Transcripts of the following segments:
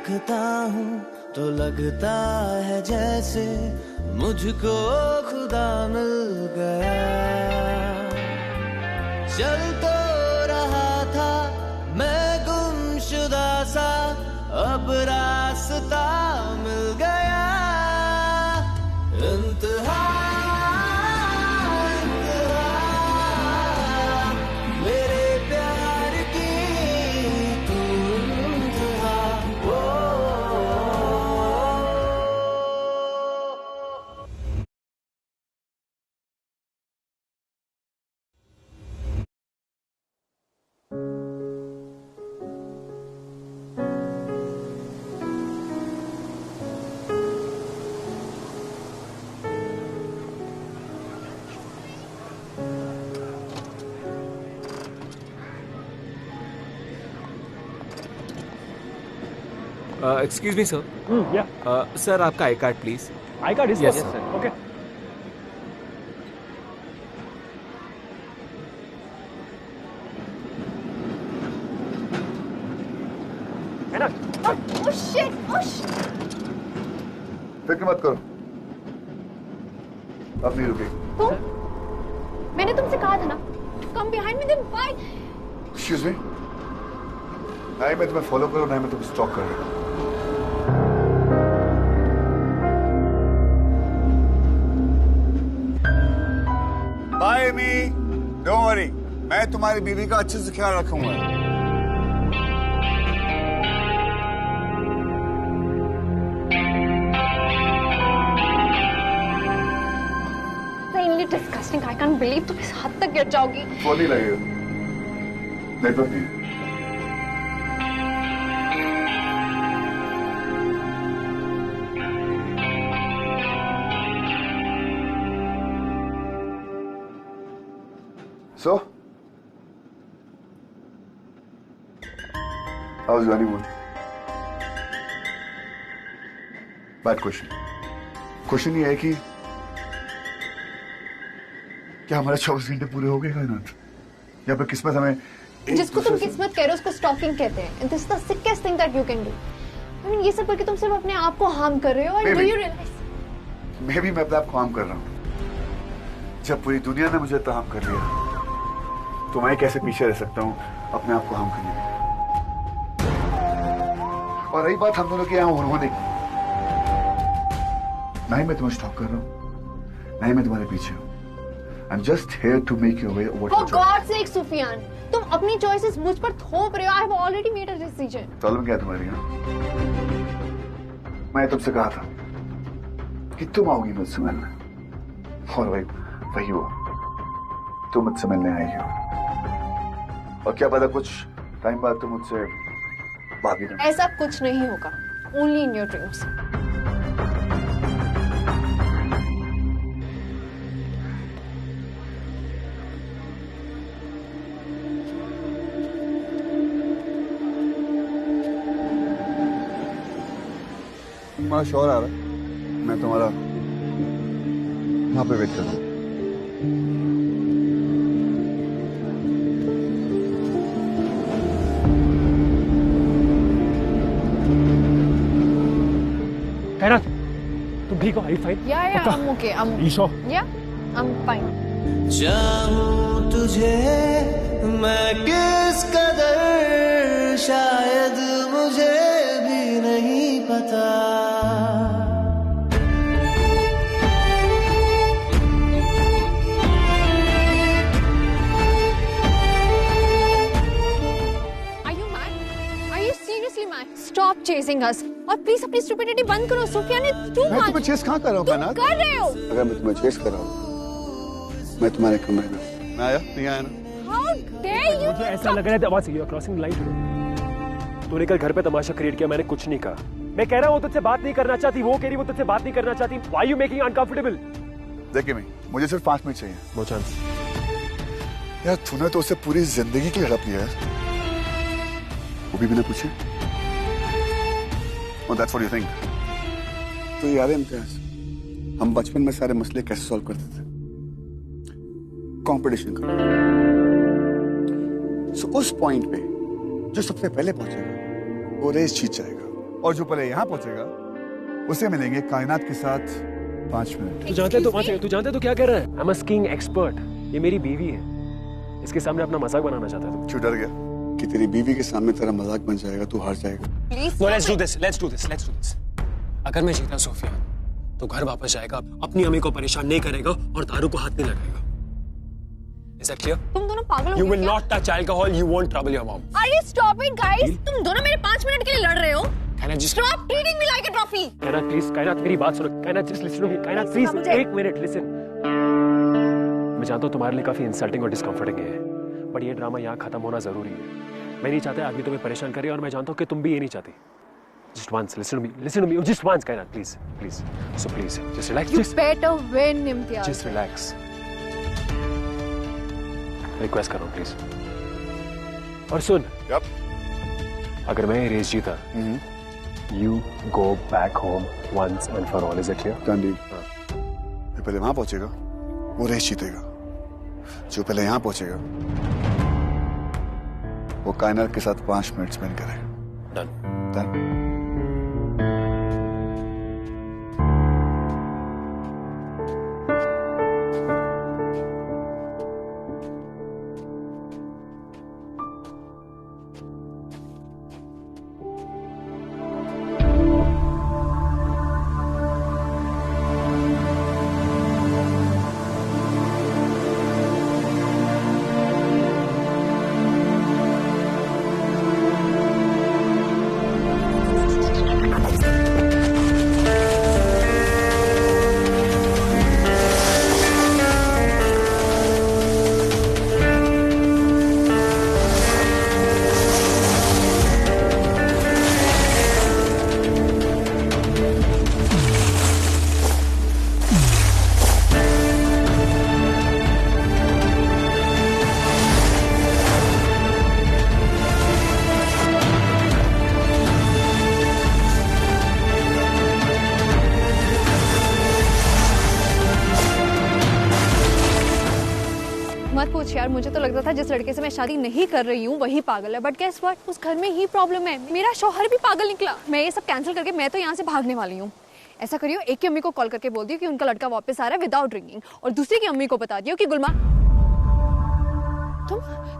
देखता हूँ तो लगता है जैसे मुझको खुदा मिल गया। चल तो रहा था मैं गुमशुदा सा, अब रास्ता मिल गया। इंतहा मेरे प्यार की तू इंतहा। Excuse me, sir. Yeah. Sir, आपका I card please. I card is Yes, yes, sir. Okay. है ना? Oh shit! Oh shit! फिक्र मत करो, अब नहीं रुकेगी। तुम? मैंने तुमसे कहा था ना, come behind me then why? Excuse me? ना ही मैं तुम्हें फॉलो करूँ, ना ही मैं तुम्हें स्टॉक कर रहा हूँ। बाय मी, डोंट वरी, मैं तुम्हारी बीवी का अच्छे से ख्याल रखूंगा। Disgusting! I can't believe तुम इस हद तक गिर जाओगी। फोन नहीं लगेगा, नेटवर्क नहीं। So, how was your honeymoon? Bad question. Question ये है कि क्या हमारे 24 घंटे पूरे हो गए कायनात? या फिर किस्मत हमें जिसको तुम किस्मत कह रहे हो उसको स्टॉकिंग कहते हैं। And this is the sickest thing that you can do. I mean ये सब करके तुम सिर्फ अपने आप को हार्म कर रहे हो। और do you realize? मैं अपने आप को हार्म कर रहा हूँ। जब पूरी दुनिया ने मुझे इतना हार्म कर लिया, तो मैं कैसे पीछे रह सकता हूँ अपने आप को हार्म करने में? और रही बात हम दोनों के यहाँ होने की, ना ही मैं तुम्हें स्टॉक कर रहा हूँ, ना ही मैं तुम्हारे पीछे हूँ। I'm just here to make your way over. For God's sake, Sufiyan, तुम अपनी choices मुझ पर थोप रहे हो। I have already made a decision. Problem क्या है तुम्हारी? मैं तुमसे कहा था कि तुम आओगी मुझसे मिलने, और वही हुआ, तुम मुझसे मिलने आई हो। और क्या पता कुछ टाइम बाद तुम मुझसे भागी ना। ऐसा कुछ नहीं होगा। Only in your dreams. तुम्हारा शोर आ रहा है, मैं तुम्हारा वहां पे वेट कर रहा हूँ। कायनात, तुम ठीक हो? Are you fine? Yeah, I'm okay. I'm okay. You sure? Yeah, I'm fine. चाहूं तुझे मैं किस कदर, शायद मुझे भी नहीं पता। Are you mad? Are you seriously mad? Stop chasing us. और प्लीज अपनी स्टूपिडिटी बंद करो। सुफियान ने too much. मैं तुम्हें चेस कहाँ कर रहा हूँ कायनात? कर रहे हो। अगर मैं तुम्हें चेस कर रहा हूँ, मैं तुम्हारे कमरे में, मैं आया नहीं आया ना? How dare you? मुझे ऐसा लग रहा है आवाज you are crossing the line. तूने कल घर पे तमाशा क्रिएट किया, मैंने कुछ नहीं कहा। मैं कह रहा हूँ वो तुझसे बात नहीं करना चाहती, वो कह रही वो तुझसे बात नहीं करना चाहती। Why you making uncomfortable? देखिए मैं, मुझे सिर्फ 5 मिनट चाहिए। No chance. यार तूने तो उससे पूरी जिंदगी की हड़प लिया है, वो भी बिना पूछे। Oh, that's what you think. तो याद है इम्तियाज, हम बचपन में सारे मसले कैसे सॉल्व करते थे? कंपटीशन कर। So, उस पॉइंट पे जो सबसे पहले पहुंचेगा वो रेस जीत जाएगा। और जो पहले यहाँ पहुंचेगा उसे मिलेंगे कायनात के साथ 5 मिनट। तू जानते तो क्या कर रहा है? I'm a skiing expert. ये मेरी बीवी है, इसके सामने अपना मजाक बनाना चाहता है। क्यों डर गया कि तेरी बीवी के सामने तेरा मजाक बन जाएगा, तू हार जाएगा? No, let's do this. अगर मैं जीता सोफिया तो घर वापस जाएगा, अपनी अम्मी को परेशान नहीं करेगा और दारू को हाथ नहीं लगाएगा। Is that clear? तुम दोनों पागल हो You गए will क्या? not touch alcohol. You won't trouble your mom. Are you stop it, guys? तुम दोनों मेरे 5 मिनट के लिए लड़ रहे हो? Can I just? Stop treating me like a trophy. कायनात प्लीज, कायनात मेरी बात सुनो, कायनात जस्ट लिसन टू मी, कायनात प्लीज एक मिनट लिसन। मैं जानता हूँ तुम्हारे लिए काफी इंसल्टिंग और डिस्कम्फर्टिंग है, बट ये ड्रामा यहाँ खत्म होना जरूरी है। मैं नहीं चाहता आदमी तुम्हें परेशान करे और मैं जानता हूँ कि तुम भी ये नहीं चाहती। Just once, listen to me, just once, कायनात please. So please, just relax. You better win, Imtiaz. Just relax. Request कर रहा हूँ प्लीज। और सुन, अगर मैं ये रेस जीता, you go back home once and for all. Is it clear? Done deal. जो पहले वहां पहुंचेगा वो रेस जीतेगा, जो पहले यहां पहुंचेगा वो कायनात के साथ 5 मिनट स्पेंड करेगा। Done. मत पूछ यार, मुझे तो लगता था जिस लड़के से मैं शादी नहीं कर रही हूँ वही पागल है, बट गेस व्हाट, उस घर में ही प्रॉब्लम है। मेरा शौहर भी पागल निकला। मैं ये सब कैंसिल करके मैं तो यहाँ से भागने वाली हूँ। ऐसा करियो, एक की अम्मी को कॉल करके बोल दियो कि उनका लड़का वापस आ रहा है विदाउट ड्रिंकिंग, और दूसरी की अम्मी को बता दियो कि गुलमा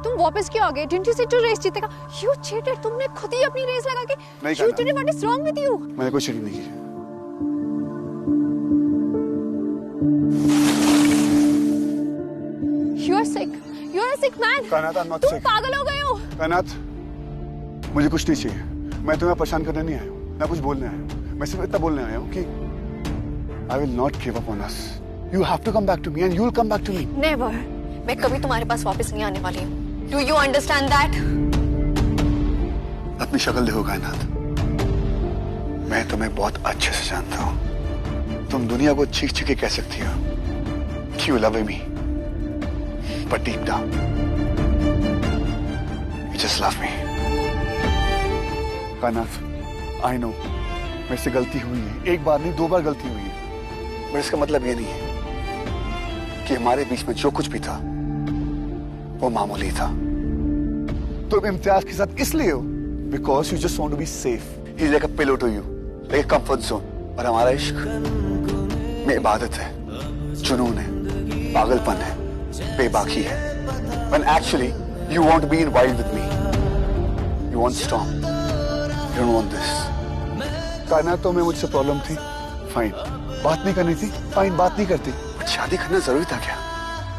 तुम वापस क्यों आ गए? Didn't you say to race जीतेगा? यू चीटेड, तुमने खुद ही अपनी रेस लगा के। You didn't, what is wrong with you? मैंने कुछ चीटिंग नहीं की। You are sick, you are a sick man. Kainat, I'm not तुम sick. पागल हो गए हो। कायनात, मुझे कुछ नहीं चाहिए। मैं तुम्हें परेशान करने नहीं आया हूँ, ना कुछ बोलने आया हूँ। मैं सिर्फ इतना बोलने आया हूँ कि I will not give up on us. You have to come back to me and you will come back to me. Never. मैं कभी तुम्हारे पास वापस नहीं आने वाली हूँ। Do you understand that? अपनी शक्ल देखो कायनात, मैं तुम्हें बहुत अच्छे से जानता हूँ। तुम दुनिया को चीख चीख के कह सकती हो कि you love me, but deep down you just love me. कायनात, I know मेरे से गलती हुई है, एक बार नहीं 2 बार गलती हुई है, पर इसका मतलब ये नहीं है कि हमारे बीच में जो कुछ भी था वो मामूली था। तुम इम्तियाज के साथ इसलिए हो because you just want to be safe. He is like a pillow to you, like a comfort zone. और हमारा इश्क में इबादत है, जुनून है, पागलपन है, बेबाकी है। When actually you want to be in wild with me, you want storm, you don't want this. कायनात तो में मुझसे प्रॉब्लम थी, फाइन। बात नहीं करनी थी, फाइन, बात नहीं करती। बट शादी करना जरूरी था क्या?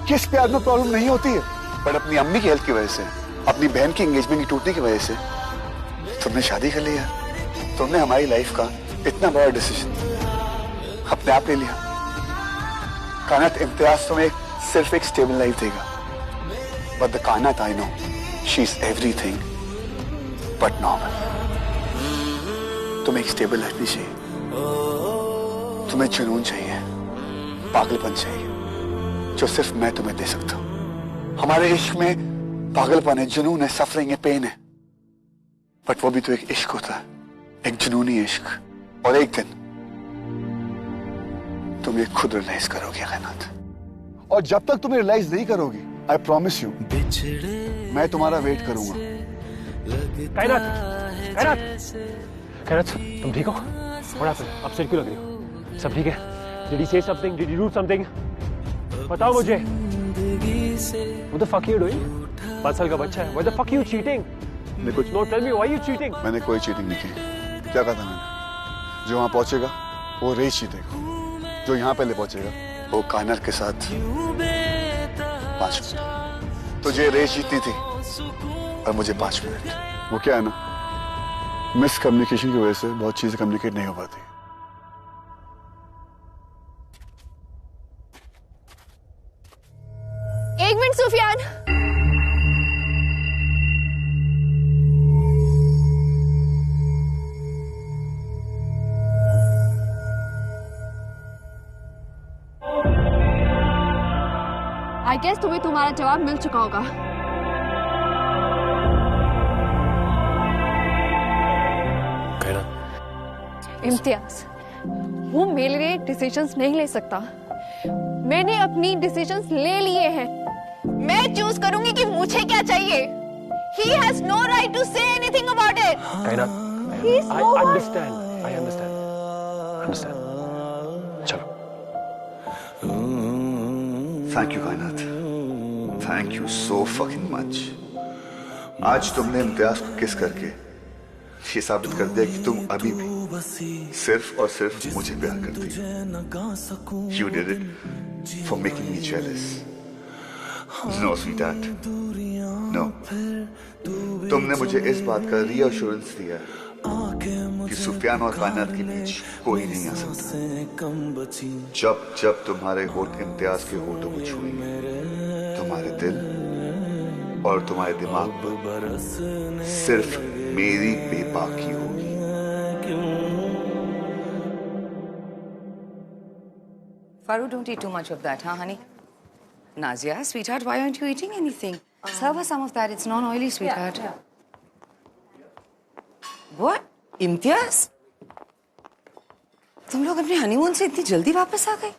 किस प्यार में प्रॉब्लम नहीं होती है, बट अपनी अम्मी की हेल्थ की वजह से, अपनी बहन की एंगेजमेंट की टूटने की वजह से तुमने शादी कर लिया। तुमने हमारी लाइफ का इतना बड़ा डिसीजन अपने आप ले लिया। कायनात, इम्तियाज तुम्हें सिर्फ एक स्टेबल लाइफ देगा, बट द कायनात I know, she is everything but normal. तुम्हें एक स्टेबल लाइफ नहीं चाहिए, तुम्हें जुनून चाहिए, पागलपन चाहिए, जो सिर्फ मैं तुम्हें दे सकता हूं। हमारे इश्क में पागलपन है, जुनून है, सफरिंग है, पेन है, बट वो भी तो एक इश्क होता है, एक जुनूनी इश्क। और एक दिन तुम ये खुद रियलाइज करोगे कायनात। और जब तक तुम रियलाइज नहीं करोगी, आई प्रॉमिस यू, मैं तुम्हारा वेट करूंगा। कायनात, कायनात, कायनात, तुम ठीक हो? What happened? अपसेट क्यों लग रही हो? सब ठीक है? Did he say something? Did he do something? बताओ मुझे। What the fuck are you doing? 5 साल का बच्चा है। Why the fuck are you cheating? मैं कुछ No, tell me why are you cheating? मैंने कोई चीटिंग नहीं की। क्या कहा था मैंने? जो वहां पहुंचेगा वो रेस जीतेगा, जो यहाँ पहले पहुंचेगा वो कायनात के साथ 5 मिनट। तुझे रेस जीतनी थी और मुझे 5 मिनट। वो क्या है ना, मिस कम्युनिकेशन की वजह से बहुत चीजें कम्युनिकेट नहीं हो पाती। एक मिनट सुफियान। आई गेस तुम्हें तुम्हारा जवाब मिल चुका होगा। इम्तियाज, वो मेरे लिए डिसीजंस नहीं ले सकता। मैंने अपनी डिसीजंस ले लिए हैं। मैं चूज करूंगी कि मुझे क्या चाहिए। He has no right to say anything about it. कायनात, He's I no one. understand. चलो। थैंक यू कायनात, thank you so fucking much. आज तुमने इम्तियाज को किस करके ये साबित कर दिया कि तुम अभी भी सिर्फ और सिर्फ मुझे प्यार करती हो। You did it for making me jealous. No, sweetheart. No. तुमने मुझे इस बात का रीअश्योरेंस दिया कि सुफियान और कायनात के बीच कोई नहीं आ सकता। जब जब तुम्हारे होठ इम्तियाज के होठों को छुएंगे, तुम्हारे दिल और तुम्हारे दिमाग पर सिर्फ मेरी बेबाकी होगी। Faru, don't eat too much of that, huh, honey? Nazia, sweetheart, why aren't you eating anything? Serve her some of that. It's non-oily, sweetheart. What? Imtiaz? तुम लोग अपने हनीमून से इतनी जल्दी वापस आ गए?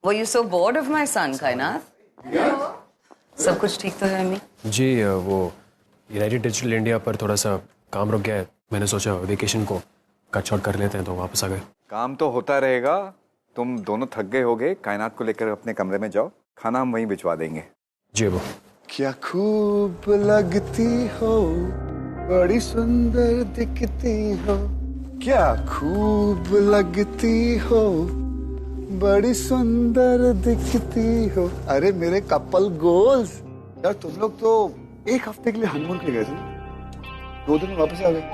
Were you so bored of my son, कायनात? सब कुछ ठीक तो है अम्मी? जी, वो यूनाइटेड डिजिटल इंडिया पर थोड़ा सा काम रुक गया है। मैंने सोचा वेकेशन को कट शॉर्ट कर लेते हैं, तो वापस आ गए। काम तो होता रहेगा। तुम दोनों थक गए होगे, कायनात को लेकर अपने कमरे में जाओ, खाना हम वहीं भिजवा देंगे। जी वो। क्या खूब लगती हो, बड़ी सुंदर दिखती हो। क्या खूब लगती हो, बड़ी सुंदर दिखती हो। अरे मेरे कपल गोल्स, यार तुम लोग तो 1 हफ्ते के लिए हनीमून पे गए थे, 2 दिन में वापस आ गए।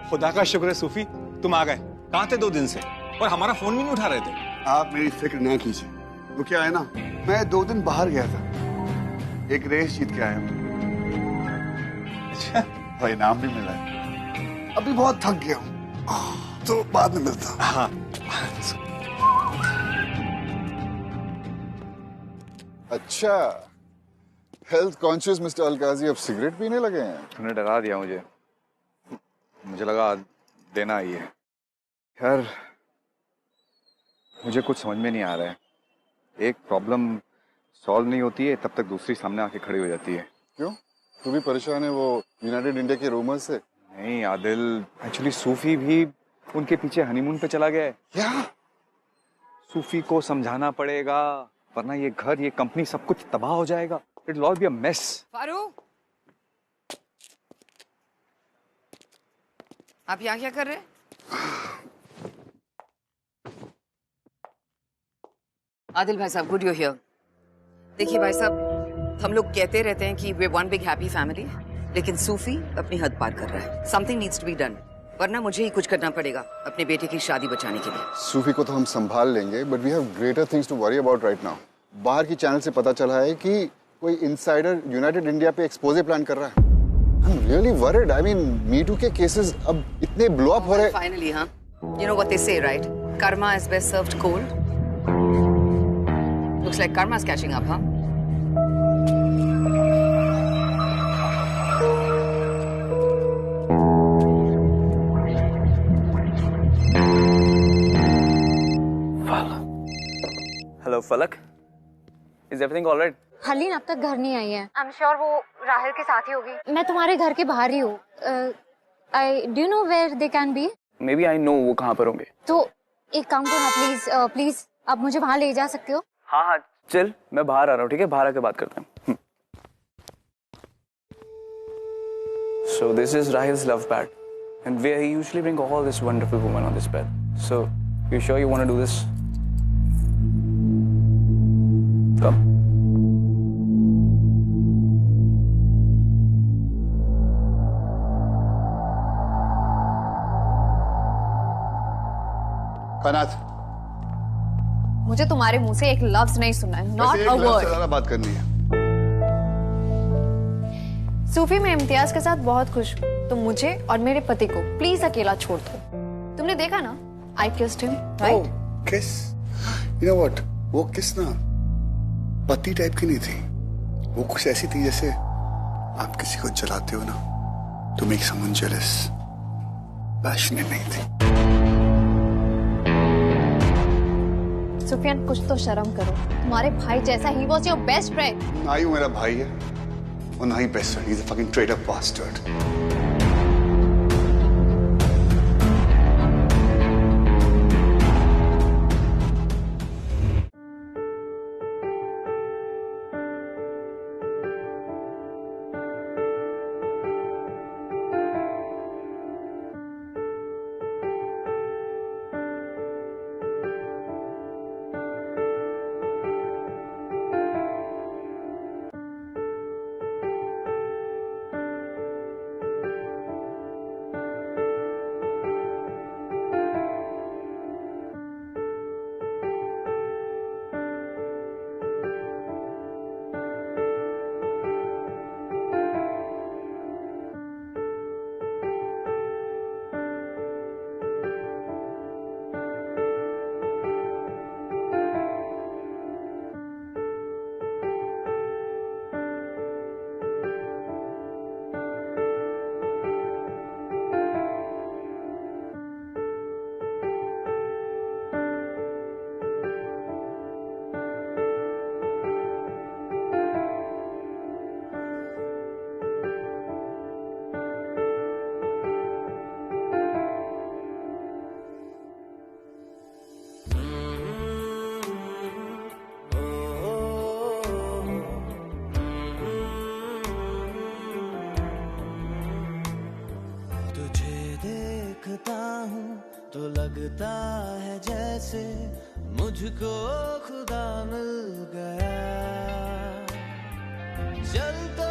खुदा का शुक्र है सूफी, तुम आ गए। कहाँ थे 2 दिन से? और हमारा फोन भी नहीं उठा रहे थे। आप मेरी फिक्र ना कीजिए। वो क्या है ना, मैं 2 दिन बाहर गया था, एक रेस जीत के आया हूँ। और इनाम भी मिला है। अभी बहुत थक गया हूँ, तो बाद में मिलता। हाँ। अच्छा, हेल्थ कॉन्शियस मिस्टर अलकाजी अब सिगरेट पीने लगे हैं। तूने डरा दिया मुझे लगा देना ही है। यार मुझे कुछ समझ में नहीं आ रहा है। एक प्रॉब्लम सॉल्व नहीं होती है तब तक दूसरी सामने आके खड़ी हो जाती है। क्यों, तू भी परेशान है वो यूनाइटेड इंडिया के रूमर्स से? नहीं आदिल, एक्चुअली सूफी भी उनके पीछे हनीमून पे चला गया है। क्या? सूफी को समझाना पड़ेगा, वरना ये घर, ये कंपनी, सब कुछ तबाह हो जाएगा। It will all be a mess. Faru, आप यहाँ क्या कर रहे हैं? आदिल भाई साहब, गुड यू हियर। देखिए भाई साहब, हम लोग कहते रहते हैं कि we one big happy family, लेकिन सूफी अपनी हद पार कर रहा है। Something needs to be done, वरना मुझे ही कुछ करना पड़ेगा अपने बेटे की शादी बचाने के लिए। सूफी को तो हम संभाल लेंगे, but we have greater things to worry about right now. बाहर की चैनल से पता चला है कि कोई इनसाइडर यूनाइटेड इंडिया पे एक्सपोजे प्लान कर रहा है। I am really worried. I mean me too के केसेस अब इतने ब्लो अप हो रहे। फाइनली, हाँ, यू नो व्हाट दे से, right? Karma is best served cold. Looks like Karma is catching up, हाँ? हेलो फलक, इज एवरीथिंग ऑलराइट? हलीन अब तक घर नहीं आई है। आई एम श्योर वो राहिल के साथ ही होगी। मैं तुम्हारे घर के बाहर ही हूँ। Do you know where they can be? Maybe I know वो कहाँ पर होंगे। तो एक काम करो ना प्लीज, प्लीज आप मुझे वहां ले जा सकते हो? हाँ हाँ चल, मैं बाहर आ रहा हूँ, ठीक है? बाहर आके बात करते हैं। So this is Rahil's love pad, and where he usually bring all this wonderful women on this bed. So you sure you want to do this? Come. कायनात, मुझे तुम्हारे मुंह से एक लफ्ज नहीं सुनना है, नॉट वैसे अ एक लफ्ज़ से वर्ड। ज़्यादा बात करनी है। सूफी, मैं इम्तियाज के साथ बहुत खुश हूँ, तो मुझे और मेरे पति को प्लीज अकेला छोड़ दो। तुमने देखा ना, आई किस्ड हिम, राइट? किस? यू नो व्हाट, वो किस ना पति टाइप की नहीं थी, वो कुछ ऐसी थी जैसे आप किसी को जलाते हो ना तो मेक समवन जेलस, पैशनेट नहीं थी। सुफियान, कुछ तो शर्म करो, तुम्हारे भाई जैसा ही वाज योर बेस्ट फ्रेंड। ना ही वो मेरा भाई है और ना ही best friend, he is a fucking traitor bastard. तो लगता है जैसे मुझको खुदा मिल गया। चल तो